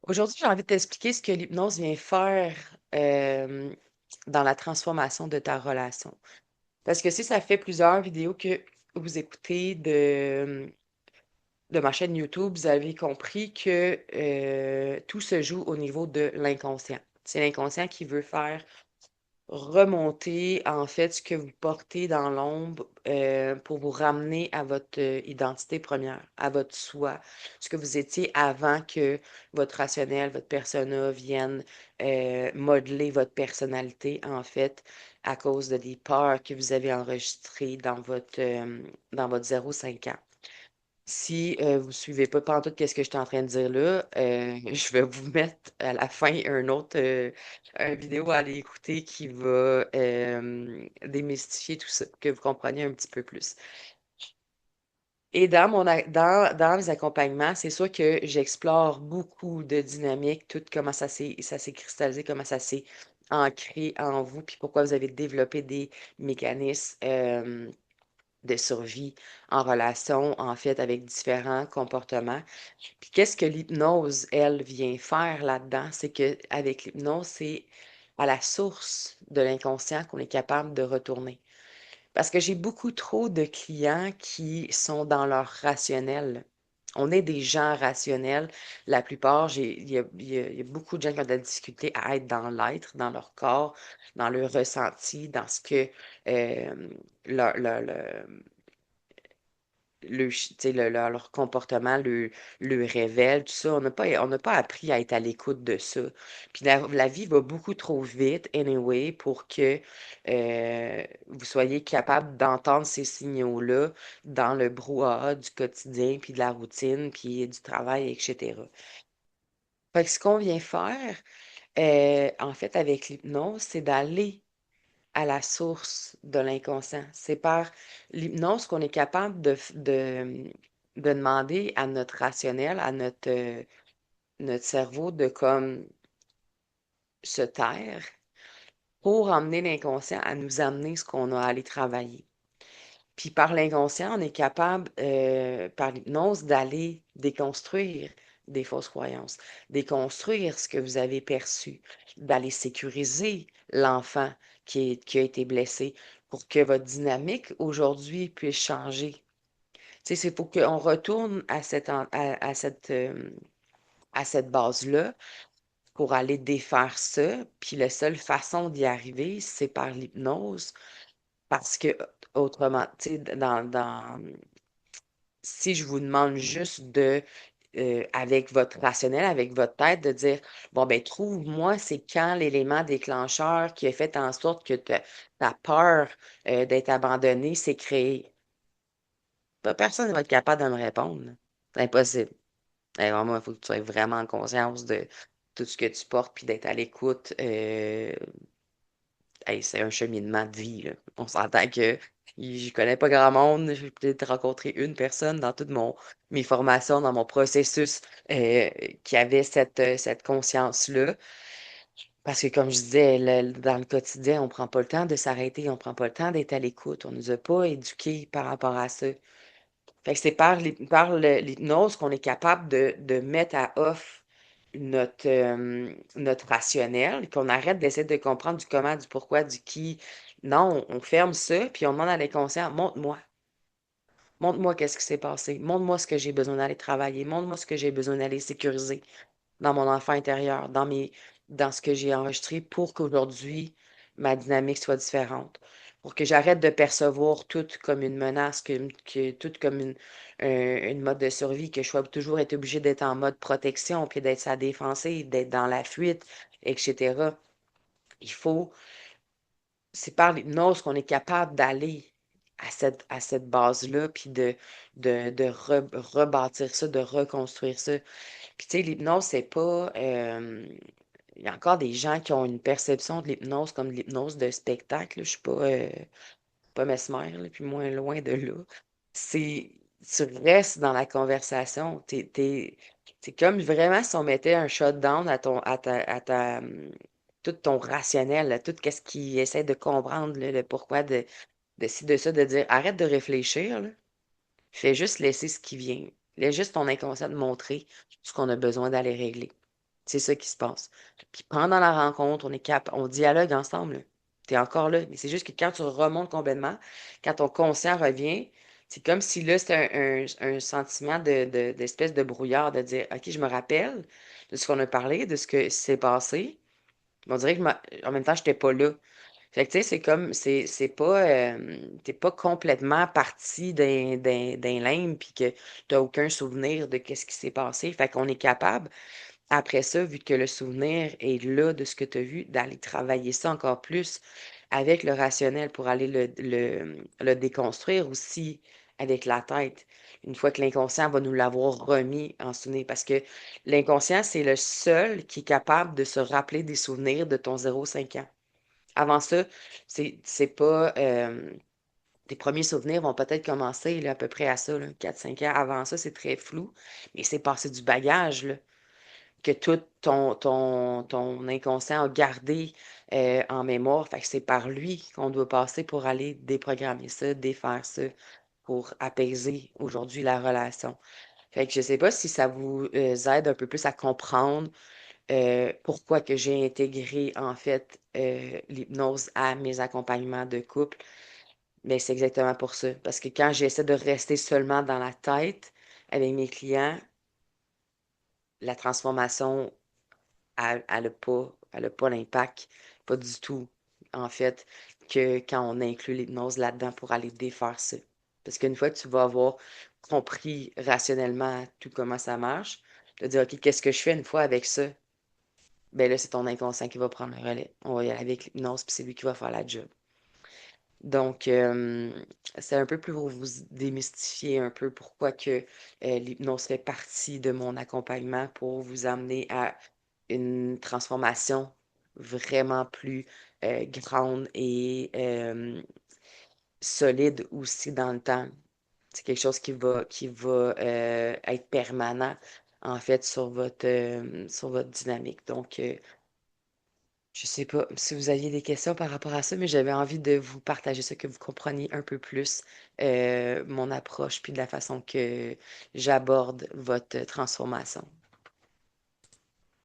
Aujourd'hui, j'ai envie de t'expliquer ce que l'hypnose vient faire euh, dans la transformation de ta relation. Parce que si ça fait plusieurs vidéos que vous écoutez de ma chaîne YouTube, vous avez compris que tout se joue au niveau de l'inconscient. C'est l'inconscient qui veut faire remonter en fait ce que vous portez dans l'ombre pour vous ramener à votre identité première, à votre soi, ce que vous étiez avant que votre rationnel, votre persona vienne modeler votre personnalité en fait à cause de des peurs que vous avez enregistrées dans votre 0,5 ans. Si vous suivez pas pantoute qu'est-ce que je suis en train de dire là, je vais vous mettre à la fin un vidéo à aller écouter qui va démystifier tout ça, que vous compreniez un petit peu plus. Et dans mes accompagnements, c'est sûr que j'explore beaucoup de dynamiques, tout comment ça s'est cristallisé, comment ça s'est ancré en vous, puis pourquoi vous avez développé des mécanismes de survie en relation, en fait, avec différents comportements. Puis qu'est-ce que l'hypnose, elle, vient faire là-dedans? C'est que avec l'hypnose, c'est à la source de l'inconscient qu'on est capable de retourner. Parce que j'ai beaucoup trop de clients qui sont dans leur rationnel. On est des gens rationnels. La plupart, il y a beaucoup de gens qui ont de la difficulté à être dans l'être, dans leur corps, dans le ressenti, dans ce que euh, leur, tu sais, leur comportement le révèle, tout ça. On n'a pas appris à être à l'écoute de ça. Puis la vie va beaucoup trop vite, anyway, pour que vous soyez capable d'entendre ces signaux-là dans le brouhaha du quotidien, puis de la routine, puis du travail, etc. Fait que ce qu'on vient faire, en fait, avec l'hypnose, c'est d'aller à la source de l'inconscient. C'est par l'hypnose qu'on est capable de demander à notre rationnel, à notre cerveau de comme se taire pour emmener l'inconscient à nous amener ce qu'on a à aller travailler. Puis par l'inconscient, on est capable, par l'hypnose, d'aller déconstruire des fausses croyances, déconstruire ce que vous avez perçu, d'aller sécuriser l'enfant qui a été blessé pour que votre dynamique aujourd'hui puisse changer. Tu sais, c'est pour qu'on retourne à cette base-là pour aller défaire ça. Puis la seule façon d'y arriver, c'est par l'hypnose. Parce que autrement, tu sais, si je vous demande juste avec votre rationnel, avec votre tête, de dire, bon, ben, trouve-moi, c'est quand l'élément déclencheur qui a fait en sorte que ta peur d'être abandonné s'est créé. Pas personne ne va être capable de me répondre, là. C'est impossible. Et vraiment, il faut que tu sois vraiment en conscience de tout ce que tu portes, puis d'être à l'écoute. Hey, c'est un cheminement de vie, là. On s'entend que je connais pas grand monde. J'ai peut-être rencontré une personne dans toutes mes formations, dans mon processus, euh, qui avait cette conscience-là. Parce que, comme je disais, dans le quotidien, on prend pas le temps de s'arrêter, on prend pas le temps d'être à l'écoute. On nous a pas éduqués par rapport à ça. Fait que c'est par l'hypnose qu'on est capable de mettre à off notre rationnel, qu'on arrête d'essayer de comprendre du comment, du pourquoi, du qui. Non, on ferme ça, puis on demande à l'inconscient, montre-moi. Montre-moi qu'est-ce qui s'est passé. Montre-moi ce que j'ai besoin d'aller travailler. Montre-moi ce que j'ai besoin d'aller sécuriser dans mon enfant intérieur, dans ce que j'ai enregistré pour qu'aujourd'hui, ma dynamique soit différente. Pour que j'arrête de percevoir tout comme une menace, tout comme une mode de survie, que je sois toujours être obligée d'être en mode protection, puis d'être sa défensive, d'être dans la fuite, etc. Il faut, c'est par l'hypnose qu'on est capable d'aller à cette base-là, puis de rebâtir ça, de reconstruire ça. Puis, tu sais, l'hypnose, c'est pas. Il y a encore des gens qui ont une perception de l'hypnose comme de l'hypnose de spectacle, là. Je suis pas mesmer, là, puis moins loin de là. C'est. Tu restes dans la conversation. C'est comme vraiment si on mettait un shutdown tout ton rationnel, là, tout ce qui essaie de comprendre là, le pourquoi de ci, de ça, de dire arrête de réfléchir, là. Fais juste laisser ce qui vient. Laisse juste ton inconscient te montrer ce qu'on a besoin d'aller régler. C'est ça qui se passe. Puis pendant la rencontre, on dialogue ensemble. Tu es encore là. Mais c'est juste que quand tu remontes complètement, quand ton conscient revient, c'est comme si là, c'était un sentiment d'espèce de brouillard, de dire, OK, je me rappelle de ce qu'on a parlé, de ce que s'est passé. Mais on dirait que en même temps, je n'étais pas là. Fait que, tu sais, c'est comme, c'est pas, t'es pas complètement parti d'un limbe puis que t'as aucun souvenir de qu'est-ce qui s'est passé. Fait qu'on est capable, après ça, vu que le souvenir est là de ce que tu as vu, d'aller travailler ça encore plus avec le rationnel pour aller le déconstruire aussi avec la tête. Une fois que l'inconscient va nous l'avoir remis en souvenir. Parce que l'inconscient, c'est le seul qui est capable de se rappeler des souvenirs de ton 0,5 ans. Avant ça, c'est pas. Tes premiers souvenirs vont peut-être commencer là, à peu près à ça, là, 4-5 ans. Avant ça, c'est très flou, mais c'est passé du bagage, là, que tout ton inconscient a gardé en mémoire. Fait que c'est par lui qu'on doit passer pour aller déprogrammer ça, défaire ça, pour apaiser aujourd'hui la relation. Fait que je sais pas si ça vous aide un peu plus à comprendre pourquoi que j'ai intégré en fait l'hypnose à mes accompagnements de couple. Mais c'est exactement pour ça. Parce que quand j'essaie de rester seulement dans la tête avec mes clients, la transformation, elle a pas l'impact, pas du tout, en fait, que quand on inclut l'hypnose là-dedans pour aller défaire ça. Parce qu'une fois que tu vas avoir compris rationnellement tout comment ça marche, tu vas dire, OK, qu'est-ce que je fais une fois avec ça? Ben là, c'est ton inconscient qui va prendre le relais. On va y aller avec l'hypnose, puis c'est lui qui va faire la job. Donc, c'est un peu plus pour vous démystifier un peu pourquoi que l'hypnose fait partie de mon accompagnement pour vous amener à une transformation vraiment plus grande et solide aussi dans le temps. C'est quelque chose qui va être permanent, en fait, sur votre dynamique. Donc, je sais pas si vous aviez des questions par rapport à ça, mais j'avais envie de vous partager ça, que vous compreniez un peu plus mon approche, puis de la façon que j'aborde votre transformation.